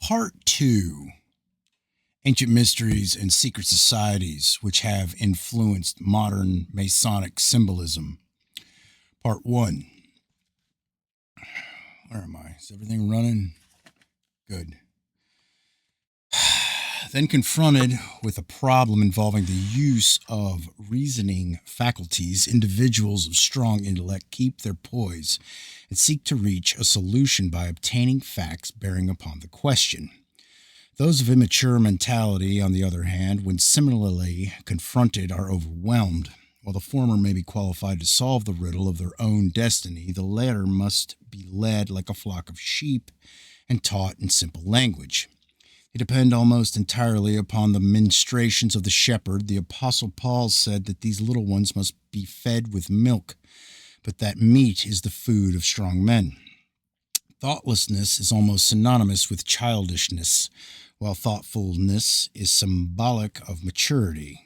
Part 2: Ancient Mysteries and Secret Societies which have influenced modern Masonic symbolism. Part 1. Where am I? Is everything running? Good. Then confronted with a problem involving the use of reasoning faculties, individuals of strong intellect keep their poise and seek to reach a solution by obtaining facts bearing upon the question. Those of immature mentality, on the other hand, when similarly confronted, are overwhelmed. While the former may be qualified to solve the riddle of their own destiny, the latter must be led like a flock of sheep and taught in simple language. They depend almost entirely upon the ministrations of the shepherd. The Apostle Paul said that these little ones must be fed with milk, but that meat is the food of strong men. Thoughtlessness is almost synonymous with childishness, while thoughtfulness is symbolic of maturity.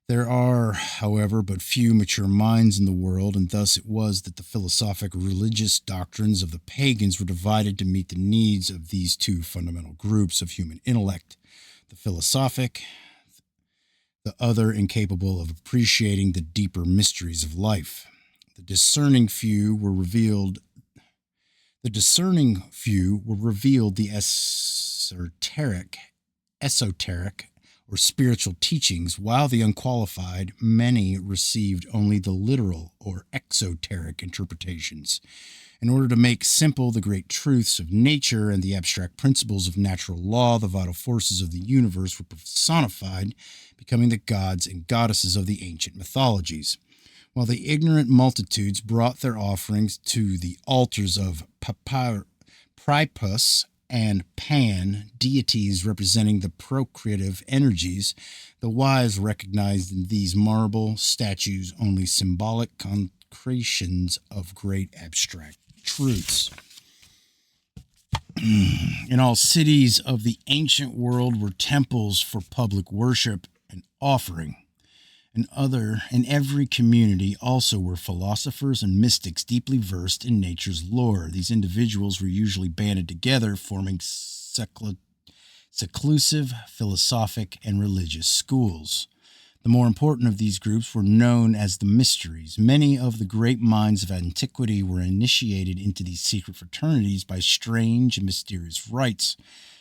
There are, however, but few mature minds in the world, and thus it was that the philosophic religious doctrines of the pagans were divided to meet the needs of these two fundamental groups of human intellect: the philosophic, the other incapable of appreciating the deeper mysteries of life. The discerning few were revealed the esoteric, or spiritual teachings, while the unqualified, many received only the literal or exoteric interpretations. In order to make simple the great truths of nature and the abstract principles of natural law, the vital forces of the universe were personified, becoming the gods and goddesses of the ancient mythologies. While the ignorant multitudes brought their offerings to the altars of Priapus and Pan, deities representing the procreative energies, the wise recognized in these marble statues only symbolic concretions of great abstract truths. In all cities of the ancient world were temples for public worship and offering. In every community also were philosophers and mystics deeply versed in nature's lore. These individuals were usually banded together, forming seclusive philosophic and religious schools. The more important of these groups were known as the mysteries. Many of the great minds of antiquity were initiated into these secret fraternities by strange and mysterious rites,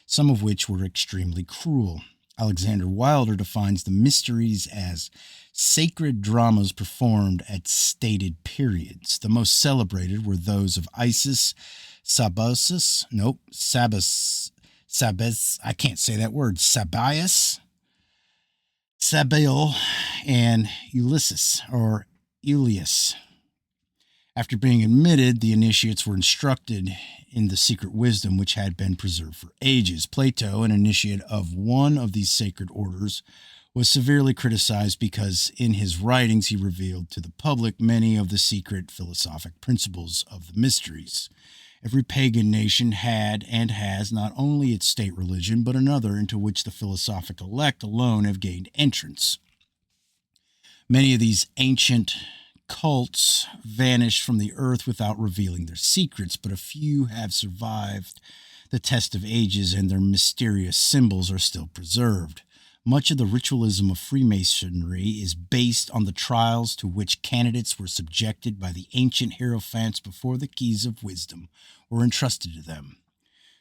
some of which were extremely cruel. Alexander Wilder defines the mysteries as sacred dramas performed at stated periods. The most celebrated were those of Isis, Sabius, I can't say that word, Sabius, Sabail, and Ulysses. After being admitted, the initiates were instructed in the secret wisdom which had been preserved for ages. Plato, an initiate of one of these sacred orders, was severely criticized because in his writings he revealed to the public many of the secret philosophic principles of the mysteries. Every pagan nation had and has not only its state religion, but another into which the philosophic elect alone have gained entrance. Many of these ancient cults vanished from the earth without revealing their secrets, but a few have survived the test of ages, and their mysterious symbols are still preserved. Much of the ritualism of Freemasonry is based on the trials to which candidates were subjected by the ancient hierophants before the keys of wisdom were entrusted to them.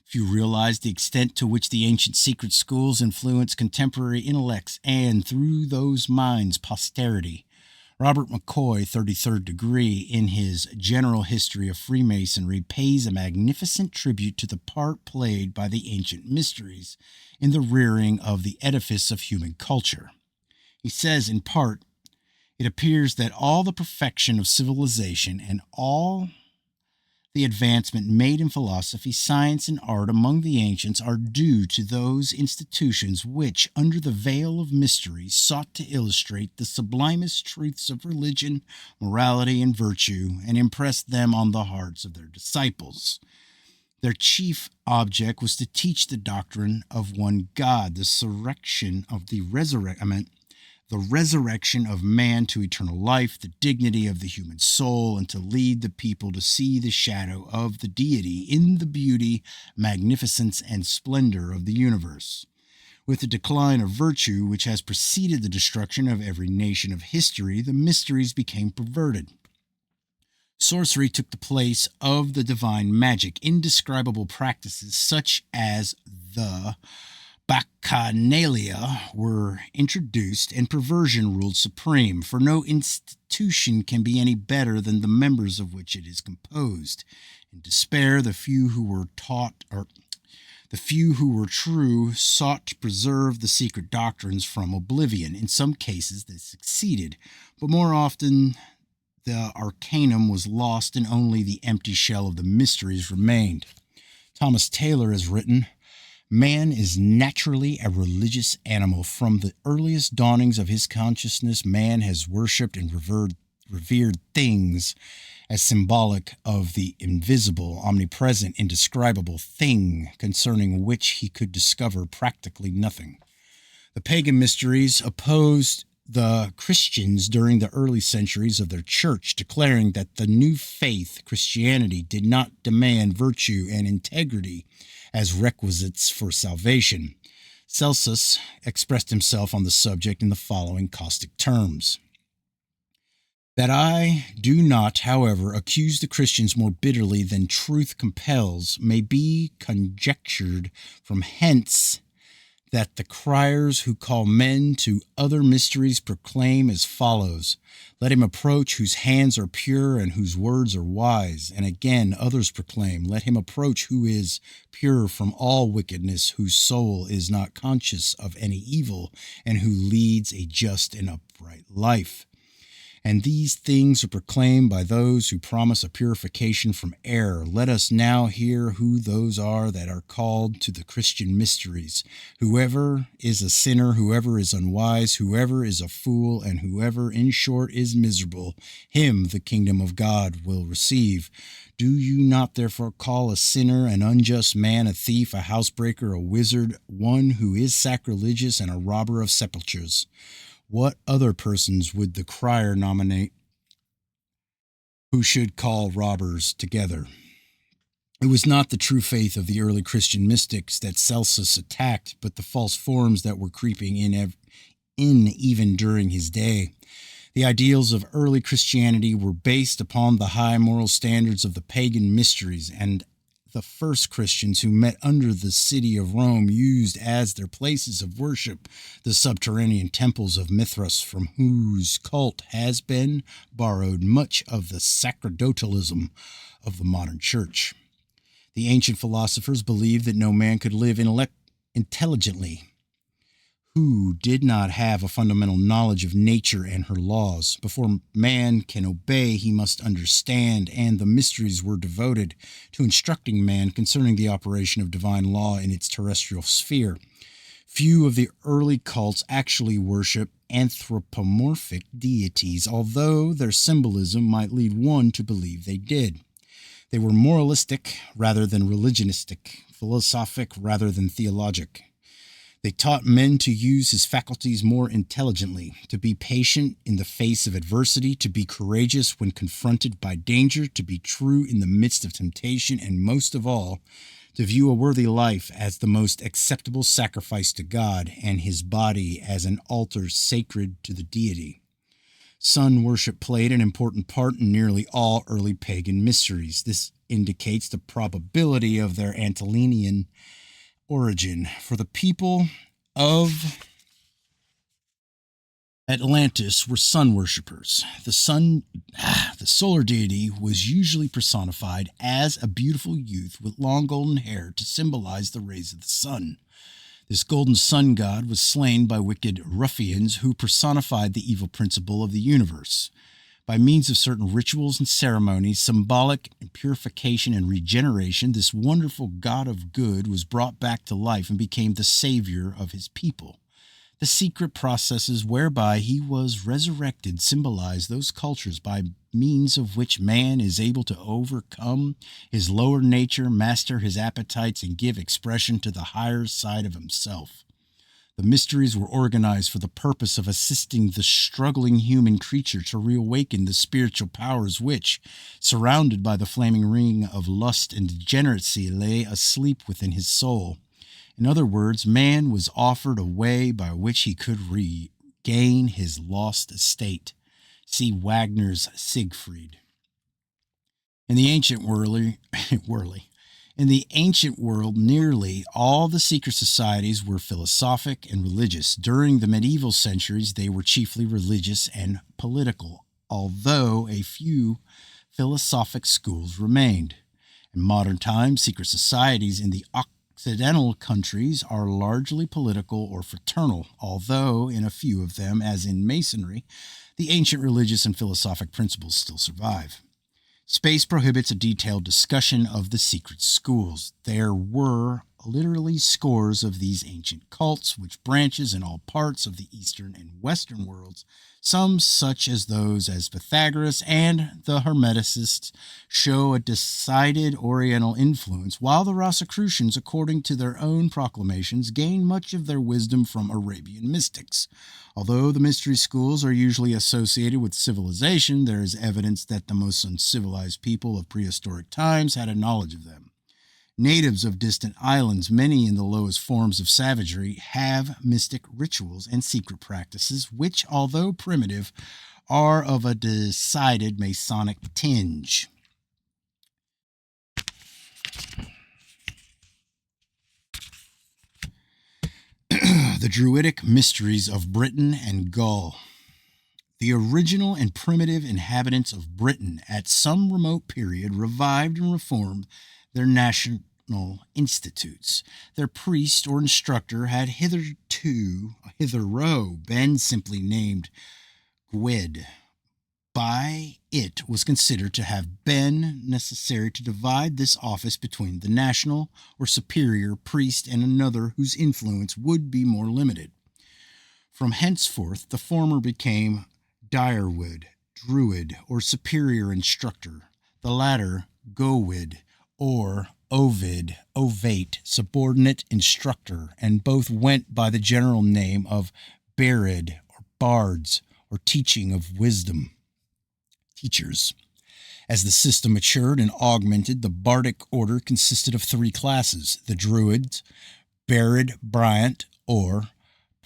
Few realize the extent to which the ancient secret schools influence contemporary intellects and, through those minds, posterity. Robert McCoy, 33rd degree, in his General History of Freemasonry, pays a magnificent tribute to the part played by the ancient mysteries in the rearing of the edifice of human culture. He says, in part, it appears that all the perfection of civilization and all the advancement made in philosophy, science, and art among the ancients are due to those institutions which, under the veil of mystery, sought to illustrate the sublimest truths of religion, morality, and virtue, and impress them on the hearts of their disciples. Their chief object was to teach the doctrine of one God, the the resurrection of man to eternal life, the dignity of the human soul, and to lead the people to see the shadow of the deity in the beauty, magnificence, and splendor of the universe. With the decline of virtue, which has preceded the destruction of every nation of history, the mysteries became perverted. Sorcery took the place of the divine magic. Indescribable practices such as the Bacchanalia were introduced, and perversion ruled supreme, for no institution can be any better than the members of which it is composed. In despair, the few who were true sought to preserve the secret doctrines from oblivion. In some cases, they succeeded, but more often the arcanum was lost and only the empty shell of the mysteries remained. Thomas Taylor has written, "Man is naturally a religious animal. From the earliest dawnings of his consciousness, man has worshipped and revered things as symbolic of the invisible, omnipresent, indescribable thing concerning which he could discover practically nothing." The pagan mysteries opposed the Christians during the early centuries of their church, declaring that the new faith, Christianity, did not demand virtue and integrity as requisites for salvation. Celsus expressed himself on the subject in the following caustic terms. "That I do not, however, accuse the Christians more bitterly than truth compels may be conjectured from hence that the criers who call men to other mysteries proclaim as follows: Let him approach whose hands are pure and whose words are wise. And again others proclaim, Let him approach who is pure from all wickedness, whose soul is not conscious of any evil, and who leads a just and upright life. And these things are proclaimed by those who promise a purification from error. Let us now hear who those are that are called to the Christian mysteries. Whoever is a sinner, whoever is unwise, whoever is a fool, and whoever, in short, is miserable, him the kingdom of God will receive. Do you not therefore call a sinner, an unjust man, a thief, a housebreaker, a wizard, one who is sacrilegious, and a robber of sepulchres? What other persons would the crier nominate who should call robbers together? It was not the true faith of the early Christian mystics that Celsus attacked, but the false forms that were creeping in even during his day. The ideals of early Christianity were based upon the high moral standards of the pagan mysteries, and the first Christians who met under the city of Rome used as their places of worship the subterranean temples of Mithras, from whose cult has been borrowed much of the sacerdotalism of the modern church. The ancient philosophers believed that no man could live intelligently who did not have a fundamental knowledge of nature and her laws. Before man can obey, he must understand, and the mysteries were devoted to instructing man concerning the operation of divine law in its terrestrial sphere. Few of the early cults actually worship anthropomorphic deities, although their symbolism might lead one to believe they did. They were moralistic rather than religionistic, philosophic rather than theologic. They taught men to use his faculties more intelligently, to be patient in the face of adversity, to be courageous when confronted by danger, to be true in the midst of temptation, and most of all, to view a worthy life as the most acceptable sacrifice to God, and his body as an altar sacred to the deity. Sun worship played an important part in nearly all early pagan mysteries. This indicates the probability of their Antlionian origin. For the people of Atlantis were sun worshippers. The solar deity was usually personified as a beautiful youth with long golden hair to symbolize the rays of the sun. This golden sun god was slain by wicked ruffians who personified the evil principle of the universe. By means of certain rituals and ceremonies, symbolic in purification and regeneration, this wonderful God of good was brought back to life and became the savior of his people. The secret processes whereby he was resurrected symbolize those cultures by means of which man is able to overcome his lower nature, master his appetites, and give expression to the higher side of himself. The mysteries were organized for the purpose of assisting the struggling human creature to reawaken the spiritual powers which, surrounded by the flaming ring of lust and degeneracy, lay asleep within his soul. In other words, man was offered a way by which he could regain his lost estate. See Wagner's Siegfried. In the ancient In the ancient world, nearly all the secret societies were philosophic and religious. During the medieval centuries, they were chiefly religious and political, although a few philosophic schools remained. In modern times, secret societies in the Occidental countries are largely political or fraternal, although in a few of them, as in Masonry, the ancient religious and philosophic principles still survive. Space prohibits a detailed discussion of the secret schools. There were literally scores of these ancient cults, which branches in all parts of the Eastern and Western worlds. Some, such as those as Pythagoras and the Hermeticists, show a decided Oriental influence, while the Rosicrucians, according to their own proclamations, gain much of their wisdom from Arabian mystics. Although the mystery schools are usually associated with civilization, there is evidence that the most uncivilized people of prehistoric times had a knowledge of them. Natives of distant islands, many in the lowest forms of savagery, have mystic rituals and secret practices which, although primitive, are of a decided Masonic tinge. The Druidic Mysteries of Britain and Gaul. The original and primitive inhabitants of Britain at some remote period revived and reformed their national institutes. Their priest or instructor had hitherto been simply named Gwed. By it was considered to have been necessary to divide this office between the national or superior priest and another whose influence would be more limited. From henceforth, the former became Direwid, Druid, or superior instructor, the latter Gowid, or Ovid, Ovate, subordinate instructor, and both went by the general name of Barid, or bards, or teaching of wisdom. Teachers. As the system matured and augmented, the bardic order consisted of three classes: the Druids, Barid Bryant, or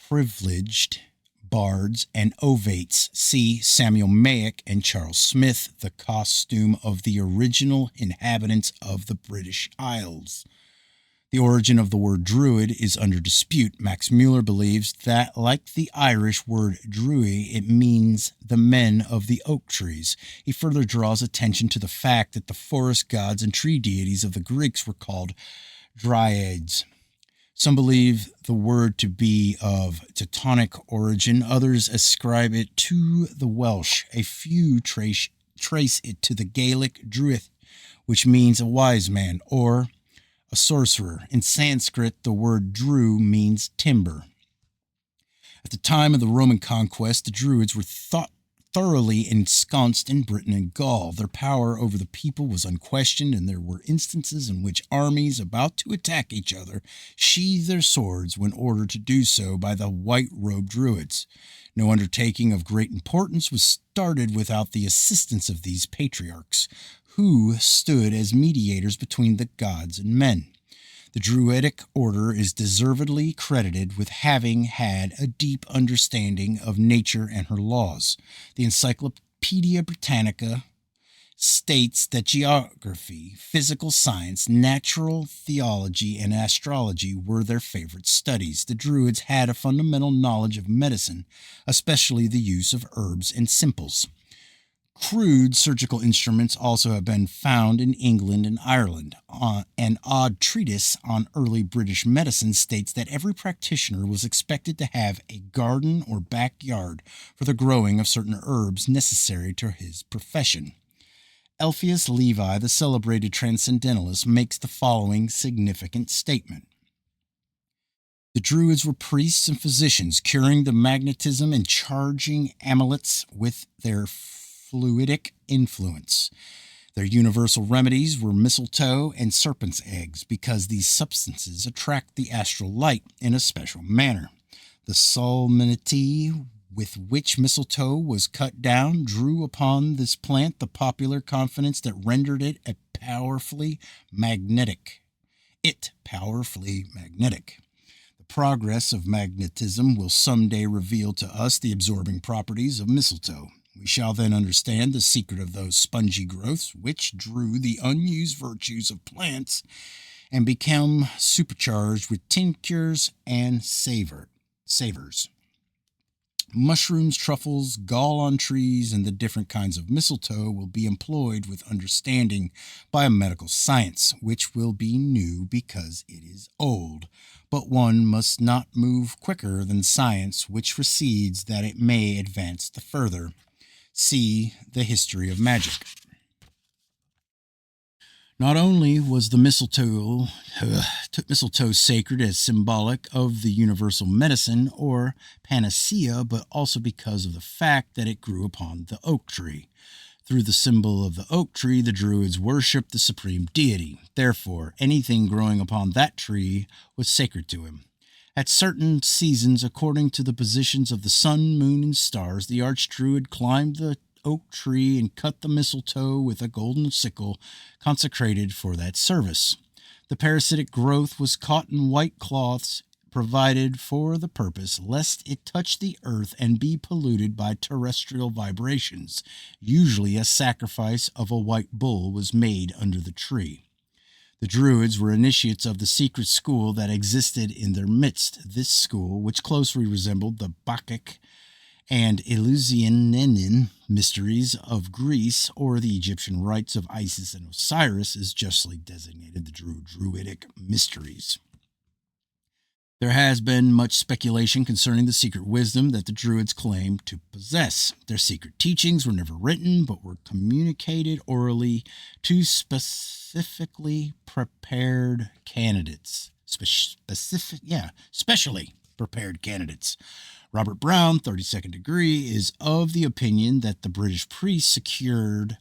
privileged bards, and ovates. See Samuel Mayak and Charles Smith, The Costume of the Original Inhabitants of the British Isles. The origin of the word druid is under dispute. Max Muller believes that, like the Irish word drui, it means the men of the oak trees. He further draws attention to the fact that the forest gods and tree deities of the Greeks were called dryads. Some believe the word to be of Teutonic origin. Others ascribe it to the Welsh. A few trace it to the Gaelic druith, which means a wise man or a sorcerer. In Sanskrit, the word dru means timber. At the time of the Roman conquest, the Druids were thoroughly ensconced in Britain and Gaul. Their power over the people was unquestioned, and there were instances in which armies about to attack each other sheathed their swords when ordered to do so by the white-robed Druids. No undertaking of great importance was started without the assistance of these patriarchs, who stood as mediators between the gods and men. The Druidic order is deservedly credited with having had a deep understanding of nature and her laws. The Encyclopedia Britannica states that geography, physical science, natural theology, and astrology were their favorite studies. The Druids had a fundamental knowledge of medicine, especially the use of herbs and simples. Crude surgical instruments also have been found in England and Ireland. An odd treatise on early British medicine states that every practitioner was expected to have a garden or backyard for the growing of certain herbs necessary to his profession. Eliphas Levi, the celebrated transcendentalist, makes the following significant statement. The Druids were priests and physicians, curing the magnetism and charging amulets with their fluidic influence. Their universal remedies were mistletoe and serpent's eggs, because these substances attract the astral light in a special manner. The solemnity with which mistletoe was cut down drew upon this plant the popular confidence that rendered it powerfully magnetic. The progress of magnetism will someday reveal to us the absorbing properties of mistletoe. We shall then understand the secret of those spongy growths which drew the unused virtues of plants and become supercharged with tinctures and savors. Mushrooms, truffles, gall on trees, and the different kinds of mistletoe will be employed with understanding by a medical science, which will be new because it is old. But one must not move quicker than science, which recedes that it may advance the further. See the history of magic. Not only was the mistletoe sacred as symbolic of the universal medicine or panacea, but also because of the fact that it grew upon the oak tree. Through the symbol of the oak tree, the Druids worshipped the supreme deity. Therefore, anything growing upon that tree was sacred to him. At certain seasons, according to the positions of the sun, moon, and stars, the archdruid climbed the oak tree and cut the mistletoe with a golden sickle consecrated for that service. The parasitic growth was caught in white cloths provided for the purpose, lest it touch the earth and be polluted by terrestrial vibrations. Usually a sacrifice of a white bull was made under the tree. The Druids were initiates of the secret school that existed in their midst. This school, which closely resembled the Bacchic and Eleusinian mysteries of Greece or the Egyptian rites of Isis and Osiris, is justly designated the Druidic mysteries. There has been much speculation concerning the secret wisdom that the Druids claimed to possess. Their secret teachings were never written, but were communicated orally to specially prepared candidates. Specially prepared candidates. Robert Brown, 32nd degree, is of the opinion that the British priests secured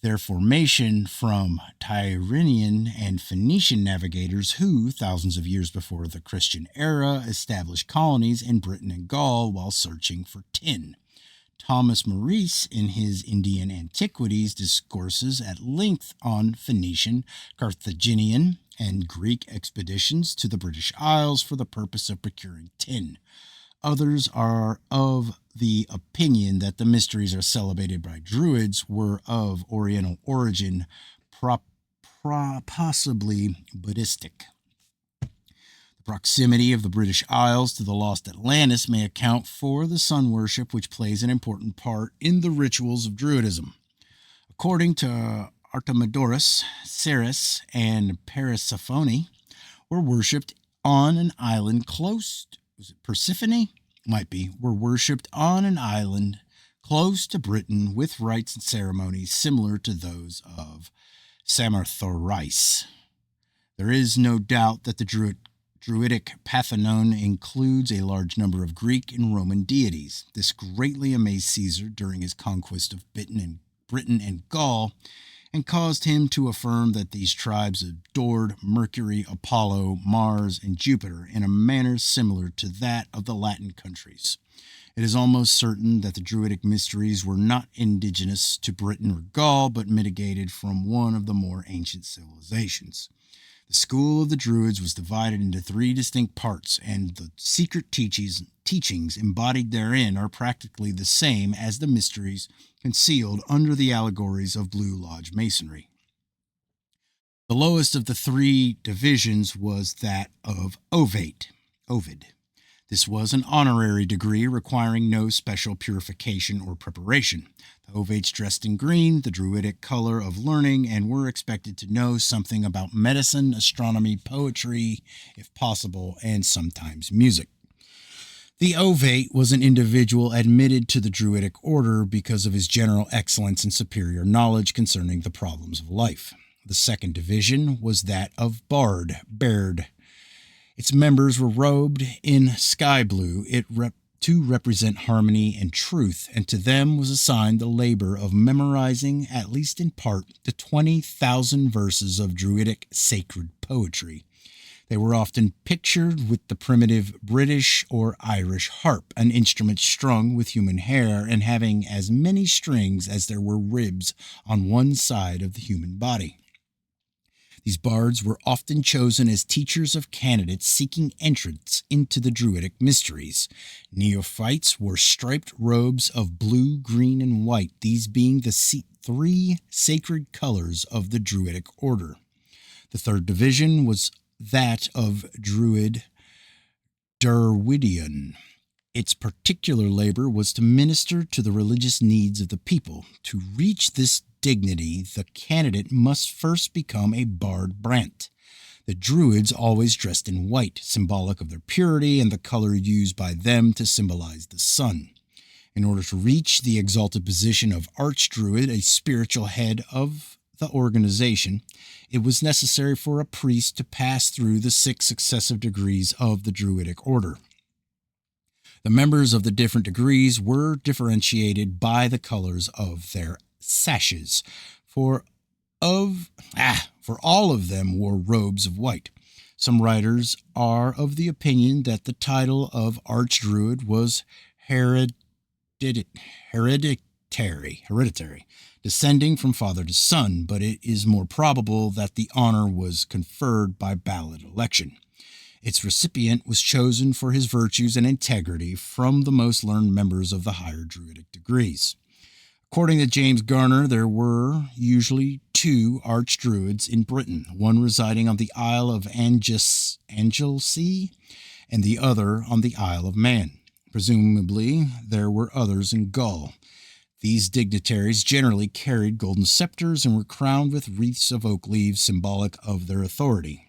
their formation from Tyrrhenian and Phoenician navigators who, thousands of years before the Christian era, established colonies in Britain and Gaul while searching for tin. Thomas Maurice, in his Indian Antiquities, discourses at length on Phoenician, Carthaginian, and Greek expeditions to the British Isles for the purpose of procuring tin. Others are of the opinion that the mysteries are celebrated by Druids were of Oriental origin, possibly Buddhistic. The proximity of the British Isles to the lost Atlantis may account for the sun worship, which plays an important part in the rituals of Druidism. According to Artemidorus, Ceres and Persephone were worshipped on an island close to Persephone? Were worshipped on an island close to Britain with rites and ceremonies similar to those of Samothrace. There is no doubt that the Druidic pantheon includes a large number of Greek and Roman deities. This greatly amazed Caesar during his conquest of Britain and Gaul, and caused him to affirm that these tribes adored Mercury, Apollo, Mars, and Jupiter in a manner similar to that of the Latin countries. It is almost certain that the Druidic mysteries were not indigenous to Britain or Gaul, but mitigated from one of the more ancient civilizations. The school of the Druids was divided into three distinct parts, and the secret teachings embodied therein are practically the same as the mysteries concealed under the allegories of Blue Lodge masonry. The lowest of the three divisions was that of Ovid. This was an honorary degree requiring no special purification or preparation. The Ovates dressed in green, the Druidic color of learning, and were expected to know something about medicine, astronomy, poetry, if possible, and sometimes music. The Ovate was an individual admitted to the Druidic order because of his general excellence and superior knowledge concerning the problems of life. The second division was that of Baird. Its members were robed in sky blue to represent harmony and truth, and to them was assigned the labor of memorizing, at least in part, the 20,000 verses of Druidic sacred poetry. They were often pictured with the primitive British or Irish harp, an instrument strung with human hair and having as many strings as there were ribs on one side of the human body. These bards were often chosen as teachers of candidates seeking entrance into the Druidic mysteries. Neophytes wore striped robes of blue, green, and white, these being the three sacred colors of the Druidic order. The third division was that of Druidian. Its particular labor was to minister to the religious needs of the people. To reach this dignity, the candidate must first become a bard brant. The Druids always dressed in white, symbolic of their purity and the color used by them to symbolize the sun. In order to reach the exalted position of Archdruid, a spiritual head of the organization, it was necessary for a priest to pass through the 6 successive degrees of the Druidic order. The members of the different degrees were differentiated by the colors of their sashes, for all of them wore robes of white. Some writers are of the opinion that the title of Archdruid was hereditary, descending from father to son, but it is more probable that the honor was conferred by ballot election. Its recipient was chosen for his virtues and integrity from the most learned members of the higher Druidic degrees. According to James Garner, there were usually 2 Archdruids in Britain, one residing on the Isle of Anglesey and the other on the Isle of Man. Presumably, there were others in Gaul. These dignitaries generally carried golden scepters and were crowned with wreaths of oak leaves symbolic of their authority.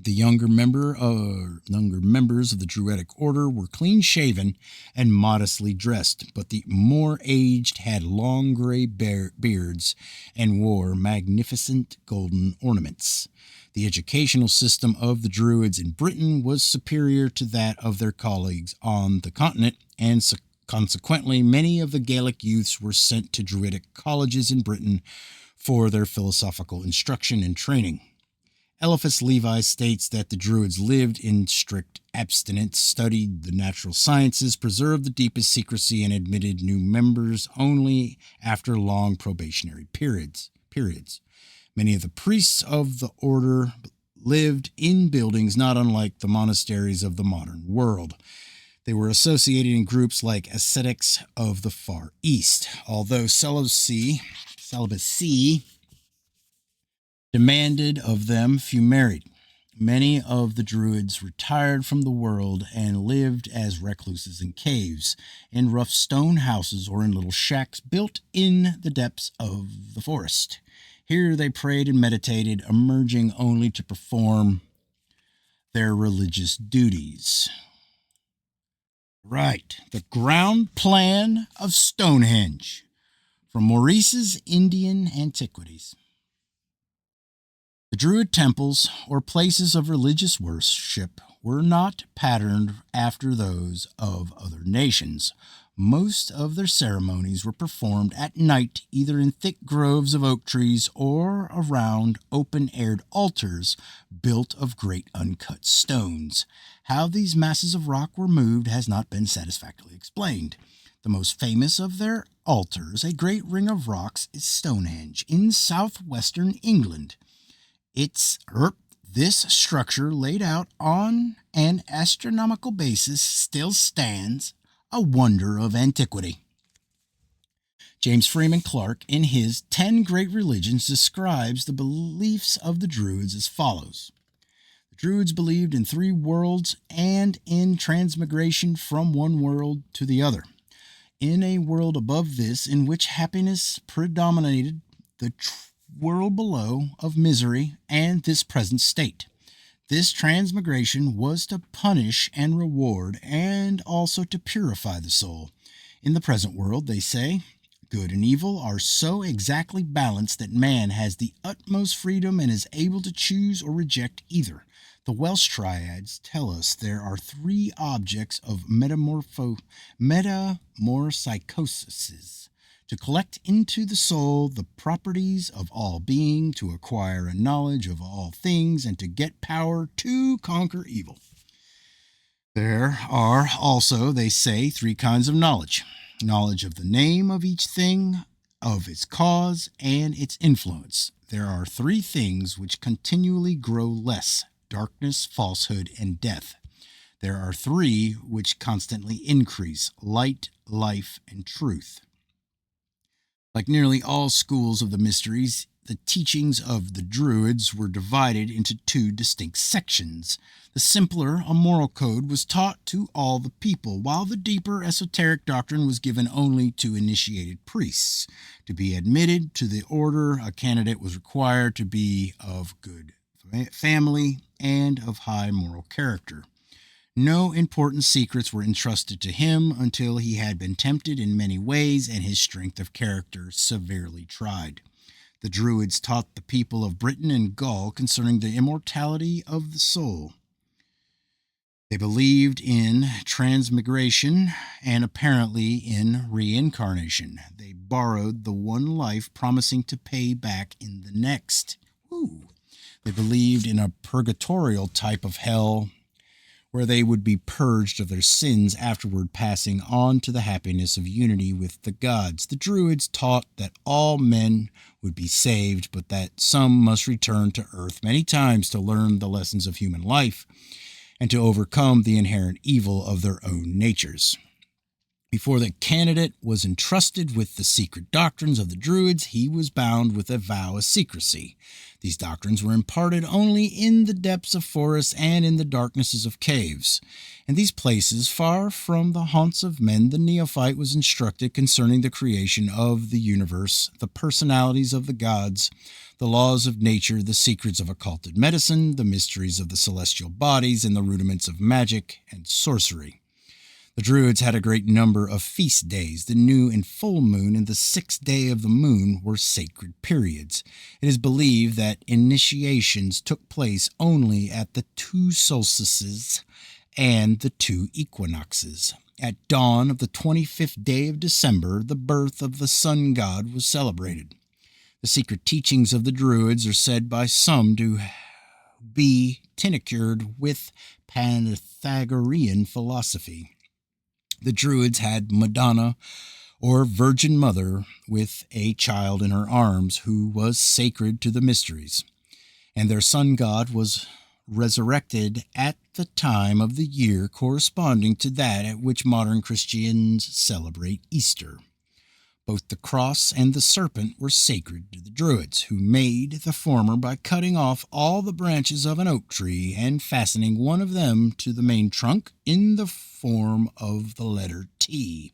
The younger members of the Druidic order were clean-shaven and modestly dressed, but the more aged had long gray beards and wore magnificent golden ornaments. The educational system of the Druids in Britain was superior to that of their colleagues on the continent, and consequently many of the Gaelic youths were sent to Druidic colleges in Britain for their philosophical instruction and training. Eliphas Levi states that the Druids lived in strict abstinence, studied the natural sciences, preserved the deepest secrecy, and admitted new members only after long probationary periods. Many of the priests of the order lived in buildings not unlike the monasteries of the modern world. They were associated in groups like ascetics of the Far East. Although celibacy demanded of them few married, many of the Druids retired from the world and lived as recluses in caves, in rough stone houses, or in little shacks built in the depths of the forest. Here they prayed and meditated, emerging only to perform their religious duties. Right, the ground plan of Stonehenge, from Maurice's Indian Antiquities. The Druid temples, or places of religious worship, were not patterned after those of other nations. Most of their ceremonies were performed at night, either in thick groves of oak trees or around open-aired altars built of great uncut stones. How these masses of rock were moved has not been satisfactorily explained. The most famous of their altars, a great ring of rocks, is Stonehenge in southwestern England. This structure, laid out on an astronomical basis, still stands, a wonder of antiquity. James Freeman Clarke, in his 10 Great Religions, describes the beliefs of the Druids as follows. The Druids believed in 3 worlds and in transmigration from one world to the other. In a world above this, in which happiness predominated, the world below of misery and this present state. This transmigration was to punish and reward, and also to purify the soul. In the present world, they say, good and evil are so exactly balanced that man has the utmost freedom and is able to choose or reject either. The Welsh triads tell us there are 3 objects of metempsychosis to collect into the soul the properties of all being, to acquire a knowledge of all things, and to get power to conquer evil. There are also, they say, three kinds of knowledge: knowledge of the name of each thing, of its cause, and its influence. There are three things which continually grow less: darkness, falsehood, and death. There are three which constantly increase: light, life, and truth. Like nearly all schools of the mysteries, the teachings of the Druids were divided into two distinct sections. The simpler, a moral code, was taught to all the people, while the deeper esoteric doctrine was given only to initiated priests. To be admitted to the order, a candidate was required to be of good family and of high moral character. No important secrets were entrusted to him until he had been tempted in many ways and his strength of character severely tried. The Druids taught the people of Britain and Gaul concerning the immortality of the soul. They believed in transmigration and apparently in reincarnation. They borrowed the one life, promising to pay back in the next. They believed in a purgatorial type of hell, where they would be purged of their sins, afterward passing on to the happiness of unity with the gods. The Druids taught that all men would be saved, but that some must return to earth many times to learn the lessons of human life and to overcome the inherent evil of their own natures. Before the candidate was entrusted with the secret doctrines of the Druids, he was bound with a vow of secrecy. These doctrines were imparted only in the depths of forests and in the darknesses of caves. In these places, far from the haunts of men, the neophyte was instructed concerning the creation of the universe, the personalities of the gods, the laws of nature, the secrets of occulted medicine, the mysteries of the celestial bodies, and the rudiments of magic and sorcery. The Druids had a great number of feast days. The new and full moon and the 6th day of the moon were sacred periods. It is believed that initiations took place only at the 2 solstices and the 2 equinoxes. At dawn of the 25th day of December, the birth of the sun god was celebrated. The secret teachings of the Druids are said by some to be tinctured with Pythagorean philosophy. The Druids had Madonna, or Virgin Mother, with a child in her arms, who was sacred to the mysteries, and their sun god was resurrected at the time of the year corresponding to that at which modern Christians celebrate Easter. Both the cross and the serpent were sacred to the Druids, who made the former by cutting off all the branches of an oak tree and fastening one of them to the main trunk in the form of the letter T.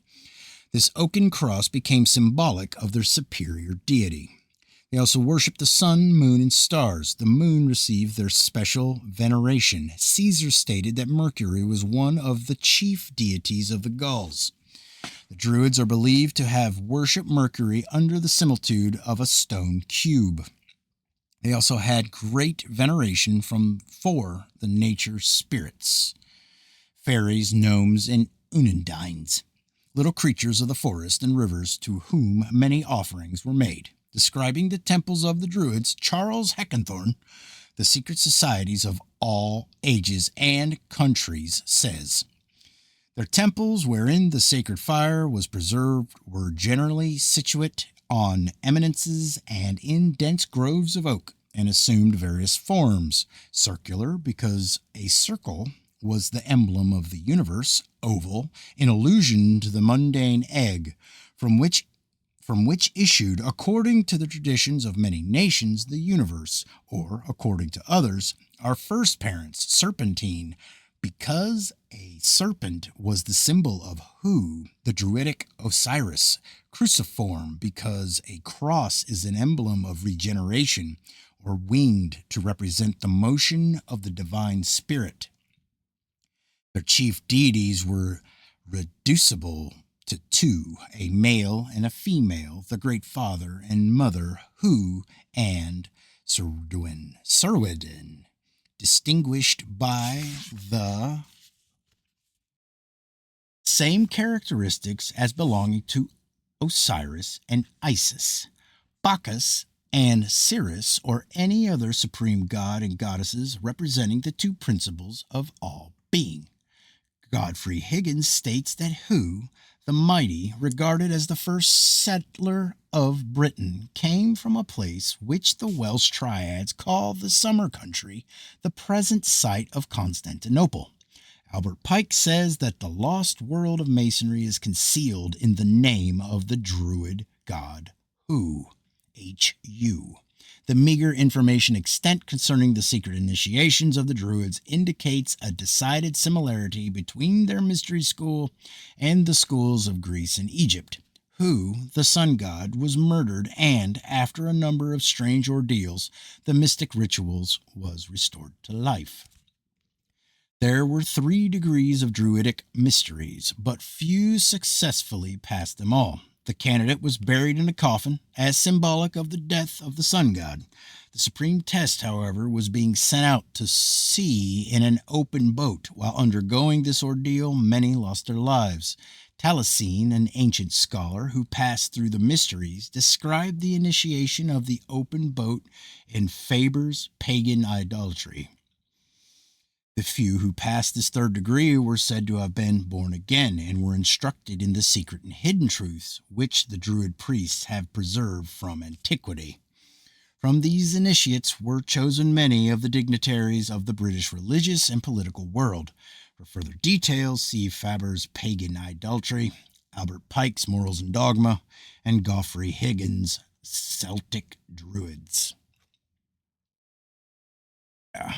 This oaken cross became symbolic of their superior deity. They also worshipped the sun, moon, and stars. The moon received their special veneration. Caesar stated that Mercury was one of the chief deities of the Gauls. The Druids are believed to have worshipped Mercury under the similitude of a stone cube. They also had great veneration for the nature spirits, fairies, gnomes, and undines, little creatures of the forest and rivers to whom many offerings were made. Describing the temples of the Druids, Charles Heckenthorn, The Secret Societies of All Ages and Countries, says, "Their temples, wherein the sacred fire was preserved, were generally situate on eminences and in dense groves of oak, and assumed various forms: circular, because a circle was the emblem of the universe; oval, in allusion to the mundane egg, from which issued, according to the traditions of many nations, the universe; or, according to others, our first parents; serpentine, because a serpent was the symbol of Hu, the Druidic Osiris; cruciform, because a cross is an emblem of regeneration; or winged, to represent the motion of the divine spirit." Their chief deities were reducible to 2, a male and a female, the Great Father and Mother, Hu, and Cerwedin, distinguished by the same characteristics as belonging to Osiris, and Isis, Bacchus, and Ceres, or any other supreme god and goddesses representing the two principles of all being. Godfrey Higgins states that Hu, the mighty, regarded as the first settler of Britain, came from a place which the Welsh triads call the Summer Country, the present site of Constantinople. Albert Pike says that the lost world of Masonry is concealed in the name of the Druid god Hu, H-U. The meager information extant concerning the secret initiations of the Druids indicates a decided similarity between their mystery school and the schools of Greece and Egypt. Hu, the sun god, was murdered, and, after a number of strange ordeals, the mystic rituals was restored to life. There were 3 degrees of Druidic mysteries, but few successfully passed them all. The candidate was buried in a coffin, as symbolic of the death of the sun god. The supreme test, however, was being sent out to sea in an open boat. While undergoing this ordeal, many lost their lives. Taliesin, an ancient scholar who passed through the mysteries, described the initiation of the open boat in Faber's Pagan Idolatry. The few who passed this 3rd degree were said to have been born again and were instructed in the secret and hidden truths which the Druid priests have preserved from antiquity. From these initiates were chosen many of the dignitaries of the British religious and political world. For further details, see Faber's Pagan Idolatry, Albert Pike's Morals and Dogma, and Godfrey Higgins' Celtic Druids. Yeah.